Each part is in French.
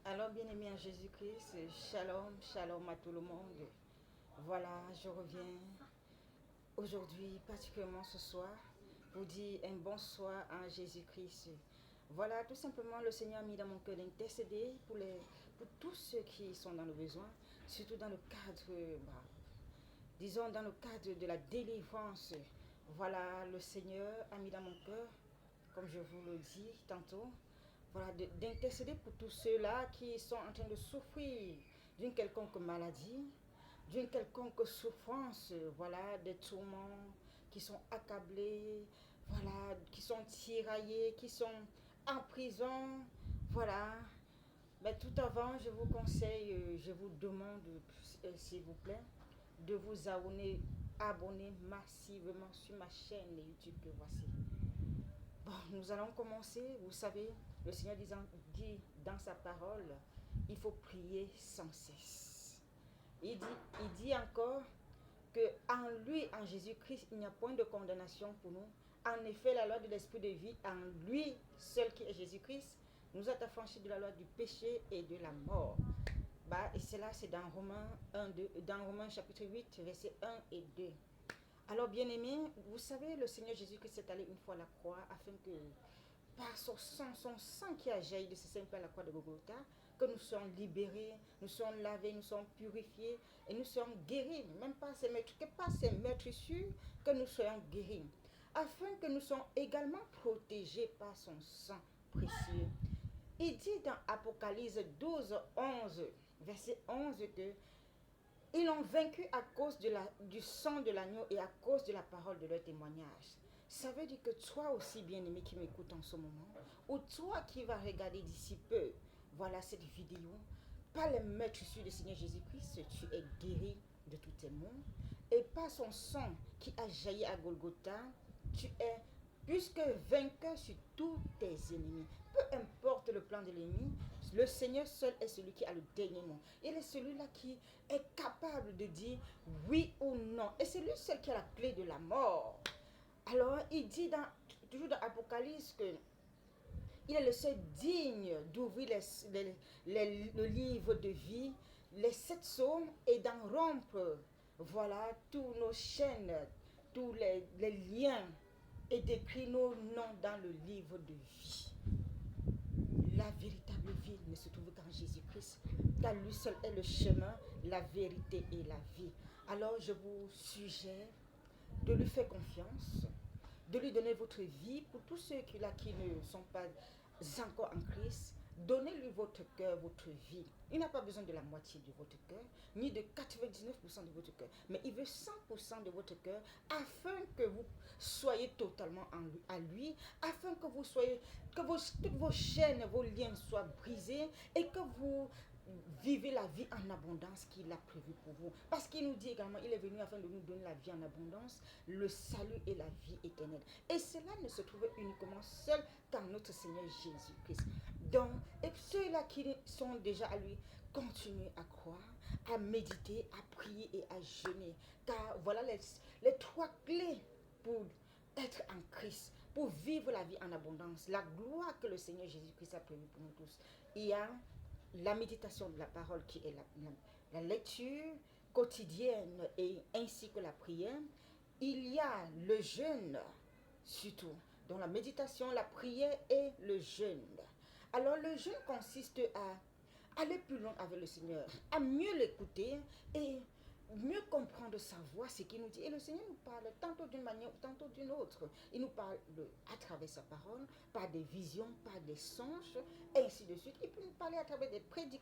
Alors, bien-aimé en Jésus-Christ, shalom, shalom à tout le monde. Voilà, je reviens aujourd'hui, particulièrement ce soir, pour dire un bonsoir à Jésus-Christ. Voilà, tout simplement, le Seigneur a mis dans mon cœur d'intercéder pour tous ceux qui sont dans le besoin, surtout dans le cadre, disons, dans le cadre de la délivrance. Voilà, le Seigneur a mis dans mon cœur, comme je vous le dis tantôt, voilà, d'intercéder pour tous ceux-là qui sont en train de souffrir d'une quelconque maladie, d'une quelconque souffrance, voilà, des tourments, qui sont accablés, voilà, qui sont tiraillés, qui sont en prison, voilà. Mais tout avant, je vous conseille, je vous demande, s'il vous plaît, de vous abonner massivement sur ma chaîne YouTube que voici. Bon, nous allons commencer. Vous savez, le Seigneur dit dans sa parole, il faut prier sans cesse. Il dit encore que en lui, en Jésus-Christ, il n'y a point de condamnation pour nous. En effet, la loi de l'esprit de vie, en lui seul qui est Jésus-Christ, nous a affranchis de la loi du péché et de la mort. Et cela, c'est dans dans Romains chapitre 8, versets 1 et 2. Alors, bien-aimés, vous savez, le Seigneur Jésus-Christ est allé une fois à la croix afin que, par son sang qui a jailli de ce Saint à la croix de Golgotha, que nous sommes libérés, nous sommes lavés, nous sommes purifiés et nous sommes guéris. Même pas ces meurtrissures, que nous soyons guéris. Afin que nous soyons également protégés par son sang précieux. Il dit dans Apocalypse 12, 11, verset 11 que ils l'ont vaincu à cause du sang de l'agneau et à cause de la parole de leur témoignage. Ça veut dire que toi aussi, bien-aimé qui m'écoute en ce moment, ou toi qui vas regarder d'ici peu, voilà cette vidéo, par le meurtrissure du Seigneur Jésus-Christ, tu es guéri de tous tes maux. Et par son sang qui a jailli à Golgotha, tu es plus que vainqueur sur tous tes ennemis. Peu importe le plan de l'ennemi, le Seigneur seul est celui qui a le dernier mot. Il est celui-là qui est capable de dire oui ou non. Et c'est lui seul qui a la clé de la mort. Alors, il dit toujours dans Apocalypse que il est le seul digne d'ouvrir le livre de vie, les 7 sceaux et d'en rompre, voilà, tous nos chaînes, tous les liens et d'écrire nos noms dans le livre de vie. La véritable vie ne se trouve qu'en Jésus-Christ, car lui seul est le chemin, la vérité et la vie. Alors je vous suggère de lui faire confiance, de lui donner votre vie. Pour tous ceux qui ne sont pas encore en Christ, donnez-lui votre cœur, votre vie. Il n'a pas besoin de la moitié de votre cœur, ni de 99% de votre cœur, mais il veut 100% de votre cœur, afin que vous soyez totalement à lui, afin que vous soyez, toutes vos chaînes, vos liens soient brisés et que vous vivez la vie en abondance qu'il a prévu pour vous. Parce qu'il nous dit également, il est venu afin de nous donner la vie en abondance, le salut et la vie éternelle. Et cela ne se trouve uniquement seul qu'en notre Seigneur Jésus-Christ. Donc, et ceux-là qui sont déjà à lui, continuez à croire, à méditer, à prier et à jeûner. Car voilà les 3 clés pour être en Christ, pour vivre la vie en abondance, la gloire que le Seigneur Jésus-Christ a prévue pour nous tous. Il y a la méditation de la parole qui est la lecture quotidienne et ainsi que la prière. Il y a le jeûne, surtout, dans la méditation, la prière et le jeûne. Alors le jeûne consiste à aller plus loin avec le Seigneur, à mieux l'écouter et mieux comprendre sa voix, ce qu'il nous dit. Et le Seigneur nous parle tantôt d'une manière, tantôt d'une autre. Il nous parle à travers sa parole, par des visions, par des songes, et ainsi de suite. Il peut nous parler à travers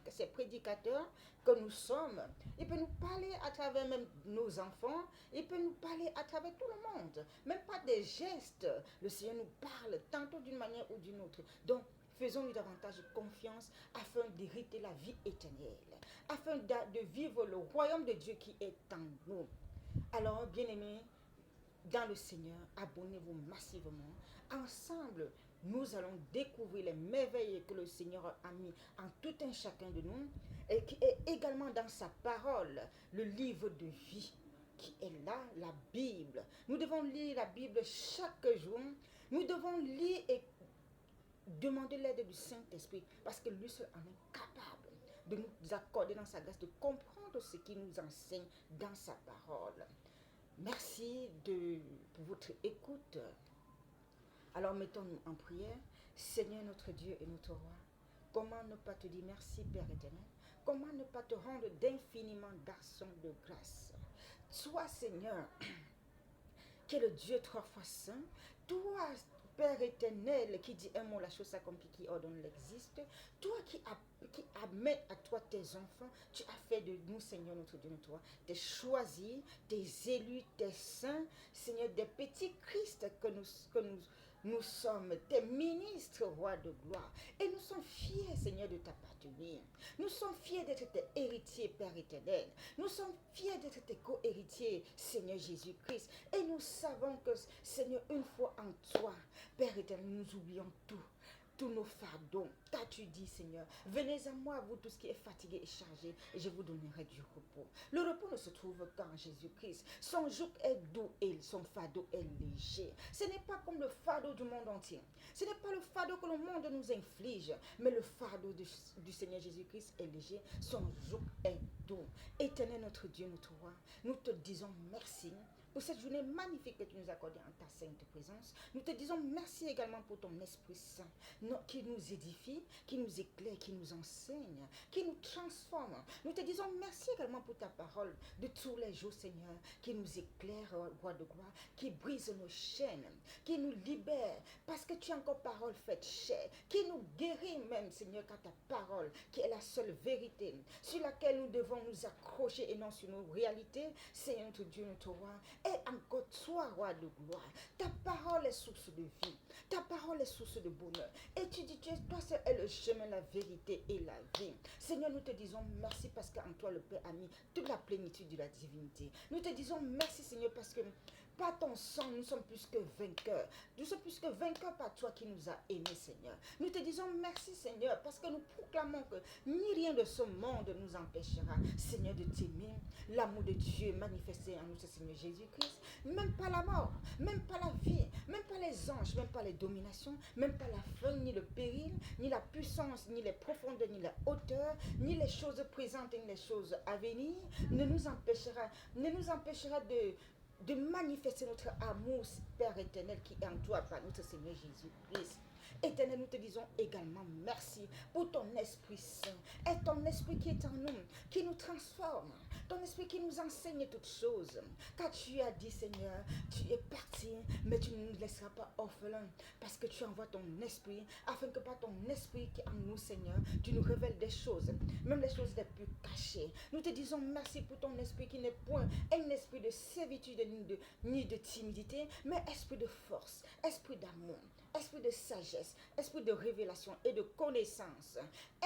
ces prédicateurs que nous sommes. Il peut nous parler à travers même nos enfants. Il peut nous parler à travers tout le monde. Même pas des gestes. Le Seigneur nous parle tantôt d'une manière ou d'une autre. Donc, faisons-lui davantage confiance afin d'hériter la vie éternelle, afin de vivre le royaume de Dieu qui est en nous. Alors, bien-aimés, dans le Seigneur, abonnez-vous massivement. Ensemble, nous allons découvrir les merveilles que le Seigneur a mis en tout un chacun de nous et qui est également dans sa parole, le livre de vie qui est là, la Bible. Nous devons lire la Bible chaque jour. Nous devons lire et demander l'aide du Saint-Esprit, parce que lui seul en est capable de nous accorder dans sa grâce, de comprendre ce qu'il nous enseigne dans sa parole. Merci pour votre écoute. Alors mettons-nous en prière. Seigneur notre Dieu et notre Roi, comment ne pas te dire merci Père éternel? Comment ne pas te rendre d'infiniment d'actions de grâce? Toi Seigneur, qui est le Dieu trois fois saint, toi Père éternel qui dit un mot, la chose s'accomplit, qui ordonne l'existe, toi qui amènes à toi tes enfants, tu as fait de nous Seigneur notre Dieu, notre Roi, tes choisis, tes élus, tes saints, Seigneur, des petits Christ que nous sommes tes ministres, roi de gloire. Et nous sommes fiers, Seigneur, de t'appartenir. Nous sommes fiers d'être tes héritiers, Père éternel. Nous sommes fiers d'être tes co-héritiers, Seigneur Jésus-Christ. Et nous savons que, Seigneur, une fois en toi, Père éternel, nous oublions tout. Tous nos fardeaux, t'as-tu dit Seigneur, venez à moi vous tous qui êtes fatigués et chargés et je vous donnerai du repos. Le repos ne se trouve qu'en Jésus-Christ. Son joug est doux et son fardeau est léger. Ce n'est pas comme le fardeau du monde entier. Ce n'est pas le fardeau que le monde nous inflige, mais le fardeau du Seigneur Jésus-Christ est léger. Son joug est doux. Éternel notre Dieu, notre roi, nous te disons merci pour cette journée magnifique que tu nous as accordée en ta sainte présence. Nous te disons merci également pour ton Esprit Saint qui nous édifie, qui nous éclaire, qui nous enseigne, qui nous transforme. Nous te disons merci également pour ta parole de tous les jours, Seigneur, qui nous éclaire, roi de gloire, qui brise nos chaînes, qui nous libère, parce que tu es encore parole faite chair, qui nous guérit même, Seigneur, car ta parole, qui est la seule vérité, sur laquelle nous devons nous accrocher et non sur nos réalités, Seigneur notre Dieu, notre roi, et encore toi, roi de gloire. Ta parole est source de vie, ta parole est source de bonheur. Et tu dis, toi seul est le chemin, la vérité et la vie. Seigneur, nous te disons merci parce qu'en toi le Père a mis toute la plénitude de la divinité. Nous te disons merci Seigneur parce que par ton sang, nous sommes plus que vainqueurs. Nous sommes plus que vainqueurs par toi qui nous as aimés, Seigneur. Nous te disons merci, Seigneur, parce que nous proclamons que ni rien de ce monde nous empêchera, Seigneur, de t'aimer. L'amour de Dieu manifesté en nous, c'est Seigneur Jésus-Christ. Même pas la mort, même pas la vie, même pas les anges, même pas les dominations, même pas la fin, ni le péril, ni la puissance, ni les profondeurs, ni la hauteur, ni les choses présentes, ni les choses à venir, ne nous empêchera de manifester notre amour, Père éternel, qui est en toi par notre Seigneur Jésus-Christ. Éternel, nous te disons également merci pour ton Esprit Saint et ton Esprit qui est en nous, qui nous transforme, ton Esprit qui nous enseigne toutes choses. Car tu as dit, Seigneur, tu es parti, mais tu ne nous laisseras pas orphelins, parce que tu envoies ton Esprit, afin que par ton Esprit qui est en nous, Seigneur, tu nous révèles des choses, même les choses les plus cachées. Nous te disons merci pour ton Esprit qui n'est point un esprit de servitude ni de timidité, mais esprit de force, esprit d'amour, esprit de sagesse, esprit de révélation et de connaissance,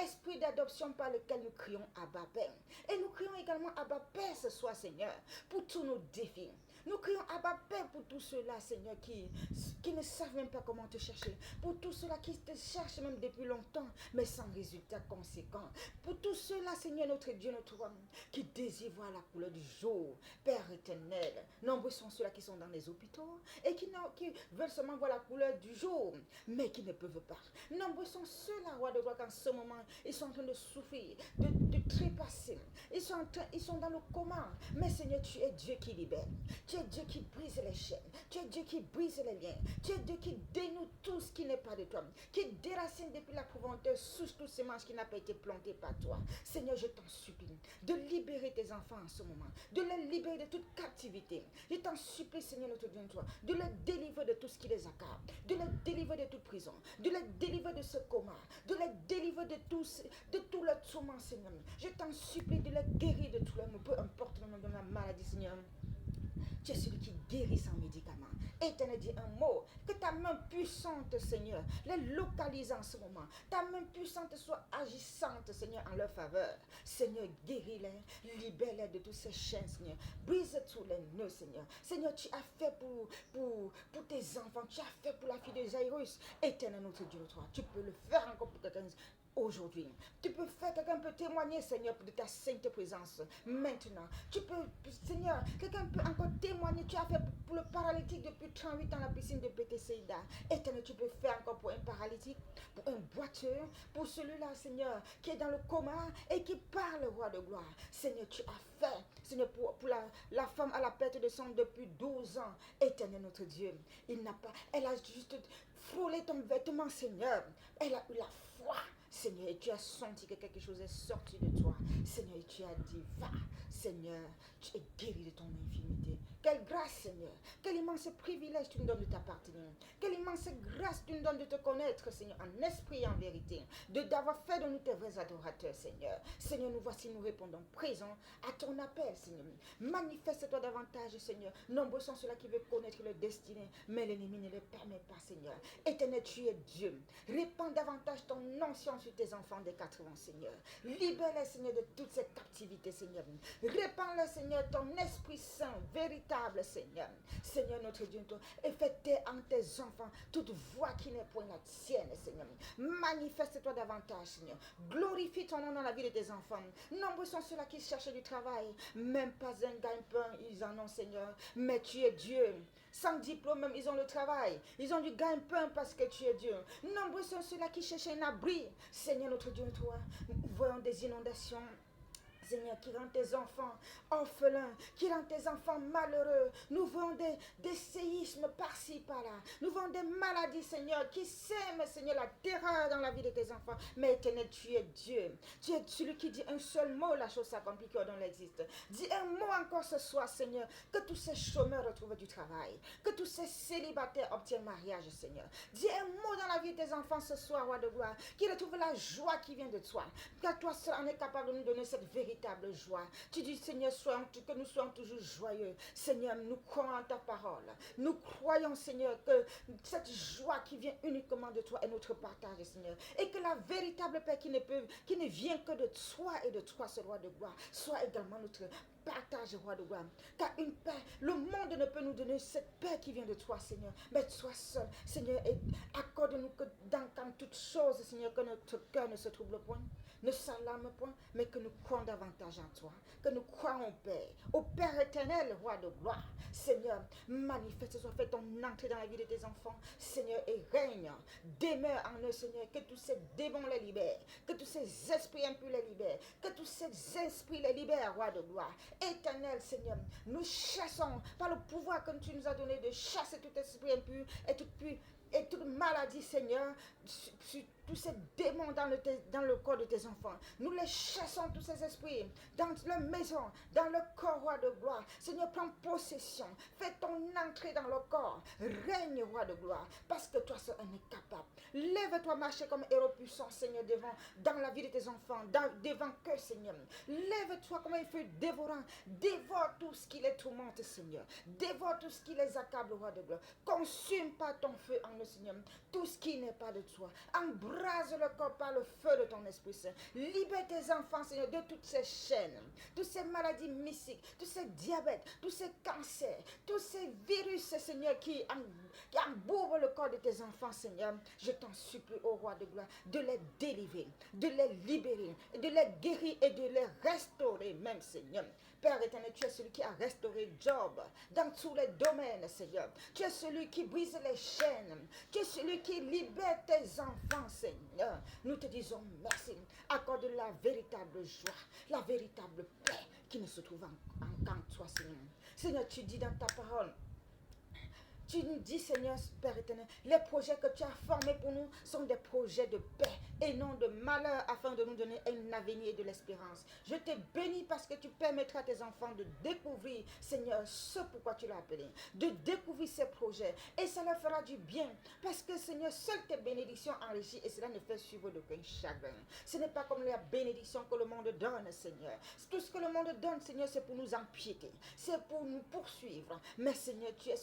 esprit d'adoption par lequel nous crions Abba Père. Et nous crions également Abba Père ce soir, Seigneur, pour tous nos défis. Nous crions Abba Père pour tous ceux-là, Seigneur, qui ne savent même pas comment te chercher. Pour tous ceux-là qui te cherchent même depuis longtemps, mais sans résultat conséquent. Pour tous ceux-là, Seigneur, notre Dieu, notre roi, qui désirent voir la couleur du jour. Père éternel, nombreux sont ceux-là qui sont dans les hôpitaux et qui veulent seulement voir la couleur du jour, mais qui ne peuvent pas. Nombreux sont ceux-là, roi de gloire, qu'en ce moment, ils sont en train de souffrir, de trépasser. Ils sont dans le coma. Mais Seigneur, tu es Dieu qui libère. Tu es Dieu qui brise les chaînes. Tu es Dieu qui brise les liens. Tu es Dieu qui dénoue tout ce qui n'est pas de toi. Qui déracine depuis la profondeur sous toutes ces manches qui n'a pas été plantées par toi. Seigneur, je t'en supplie de libérer tes enfants en ce moment. De les libérer de toute captivité. Je t'en supplie, Seigneur, notre Dieu, toi, de les délivrer de tout ce qui les accable. De les délivrer de toute prison. De les délivrer de ce coma. De les délivrer de tout le tourment, Seigneur. Je t'en supplie de les guérir de tout le monde. Peu importe le nom de la maladie, Seigneur. Tu es celui qui guérit sans médicament. Éternel, dis un mot. Que ta main puissante, Seigneur, les localise en ce moment. Ta main puissante soit agissante, Seigneur, en leur faveur. Seigneur, guéris-les, libère-les de tous ces chaînes, Seigneur. Brise tous les nœuds, Seigneur. Seigneur, tu as fait pour tes enfants. Tu as fait pour la fille de Jairus. Éternel, notre Dieu, toi, tu peux le faire encore pour quelqu'un aujourd'hui. Tu peux faire, quelqu'un peut témoigner, Seigneur, de ta sainte présence. Maintenant, tu peux, Seigneur, quelqu'un peut encore témoigner. Tu as fait pour le paralytique depuis 38 ans dans la piscine de Bethesda. Éternel, tu peux faire encore pour un paralytique, pour un boiteux, pour celui-là, Seigneur, qui est dans le coma et qui parle, roi de gloire. Seigneur, tu as fait, Seigneur, pour la femme à la perte de sang depuis 12 ans. Éternel, notre Dieu, elle a juste frôlé ton vêtement, Seigneur. Elle a eu la foi. Seigneur, et tu as senti que quelque chose est sorti de toi. Seigneur, et tu as dit, va, Seigneur, tu es guéri de ton infirmité. Quelle grâce, Seigneur. Quel immense privilège tu nous donnes de t'appartenir. Quelle immense grâce tu nous donnes de te connaître, Seigneur, en esprit et en vérité. D'avoir fait de nous tes vrais adorateurs, Seigneur. Seigneur, nous voici, nous répondons présents à ton appel, Seigneur. Manifeste-toi davantage, Seigneur. Nombreux sont ceux-là qui veulent connaître leur destinée, mais l'ennemi ne le permet pas, Seigneur. Éternel, tu es Dieu. Répands davantage ton ancien sur tes enfants des 4 ans, Seigneur. Libère-les, Seigneur, de toute cette captivité, Seigneur. Répands-le, Seigneur, ton Esprit Saint, véritable, Seigneur. Seigneur, notre Dieu, et fais taire en tes enfants toute voix qui n'est point la tienne, Seigneur. Manifeste-toi davantage, Seigneur. Glorifie ton nom dans la vie de tes enfants. Nombreux sont ceux-là qui cherchent du travail. Même pas un gagne-pain, ils en ont, Seigneur. Mais tu es Dieu. Sans diplôme, même, ils ont le travail. Ils ont du gagne-pain parce que tu es Dieu. Nombreux sont ceux-là qui cherchent un abri. Seigneur, notre Dieu, toi, nous voyons des inondations. Seigneur, qui rend tes enfants orphelins, qui rend tes enfants malheureux. Nous voyons des séismes par-ci, par-là. Nous voyons des maladies, Seigneur, qui sèment, Seigneur, la terreur dans la vie de tes enfants. Mais éternel, tu es Dieu. Tu es celui qui dit un seul mot, la chose s'accomplit qui ordonne l'existe. Dis un mot encore ce soir, Seigneur, que tous ces chômeurs retrouvent du travail, que tous ces célibataires obtiennent mariage, Seigneur. Dis un mot dans la vie de tes enfants ce soir, roi de gloire, qu'ils retrouvent la joie qui vient de toi. Car toi seul en es capable de nous donner cette vérité. Joie. Tu dis, Seigneur, que nous soyons toujours joyeux. Seigneur, nous croyons en ta parole. Nous croyons, Seigneur, que cette joie qui vient uniquement de toi est notre partage, Seigneur. Et que la véritable paix qui ne vient que de toi et de toi, ce roi de gloire, soit également notre partage, roi de gloire. Car une paix, le monde ne peut nous donner cette paix qui vient de toi, Seigneur. Mais toi seul, Seigneur, et accorde-nous que dans toutes choses, Seigneur, que notre cœur ne se trouble point, ne s'alarme point, mais que nous croyons davantage en toi, que nous croyons au Père éternel, roi de gloire. Seigneur, manifeste-toi, fais ton entrée dans la vie de tes enfants, Seigneur, et règne, demeure en eux, Seigneur, que tous ces démons les libèrent, que tous ces esprits impurs les libèrent, que tous ces esprits les libèrent, roi de gloire. Éternel, Seigneur, nous chassons par le pouvoir que tu nous as donné de chasser tout esprit impur et toute maladie, Seigneur, sur tous ces démons dans le corps de tes enfants. Nous les chassons, tous ces esprits, dans leur maison, dans le corps, roi de gloire. Seigneur, prends possession. Fais ton entrée dans le corps. Règne, roi de gloire, parce que toi seul en es capable. Lève-toi, marcher comme héros puissant, Seigneur, dans la vie de tes enfants, devant que, Seigneur. Lève-toi comme un feu dévorant. Dévore tout ce qui les tourmente, Seigneur. Dévore tout ce qui les accable, roi de gloire. Consume par ton feu en nous, Seigneur, tout ce qui n'est pas de toi. Embrase le corps par le feu de ton Esprit Saint. Libère tes enfants, Seigneur, de toutes ces chaînes, toutes ces maladies mystiques, tous ces diabètes, tous ces cancers, tous ces virus, Seigneur, qui embourbent le corps de tes enfants, Seigneur. Je t'en supplie, ô roi de gloire, de les délivrer, de les libérer, de les guérir et de les restaurer, même, Seigneur. Père éternel, tu es celui qui a restauré Job dans tous les domaines, Seigneur. Tu es celui qui brise les chaînes. Tu es celui qui libère tes enfants, Seigneur. Nous te disons merci. Accorde la véritable joie, la véritable paix qui ne se trouve qu'en toi, Seigneur. Seigneur, tu dis dans ta parole, tu nous dis, Seigneur, Père éternel, les projets que tu as formés pour nous sont des projets de paix et non de malheur, afin de nous donner un avenir et de l'espérance. Je te bénis parce que tu permettras à tes enfants de découvrir, Seigneur, ce pourquoi tu l'as appelé, de découvrir ces projets, et ça leur fera du bien, parce que, Seigneur, seules tes bénédictions enrichissent, et cela ne fait suivre d'aucun chagrin. Ce n'est pas comme la bénédiction que le monde donne, Seigneur. Tout ce que le monde donne, Seigneur, c'est pour nous empiéter, c'est pour nous poursuivre. Mais, Seigneur, tu es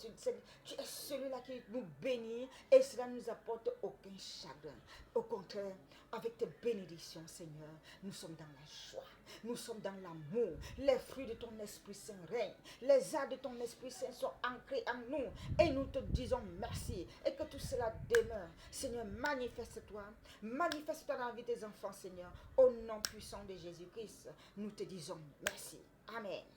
celui-là qui nous bénit, et cela ne nous apporte aucun chagrin. Au contraire, avec tes bénédictions, Seigneur. Nous sommes dans la joie, nous sommes dans l'amour. Les fruits de ton Esprit Saint règnent. Les arts de ton Esprit Saint sont ancrés en nous. Et nous te disons merci. Et que tout cela demeure. Seigneur, manifeste-toi. Manifeste-toi dans la vie de tes enfants, Seigneur. Au nom puissant de Jésus-Christ, nous te disons merci. Amen.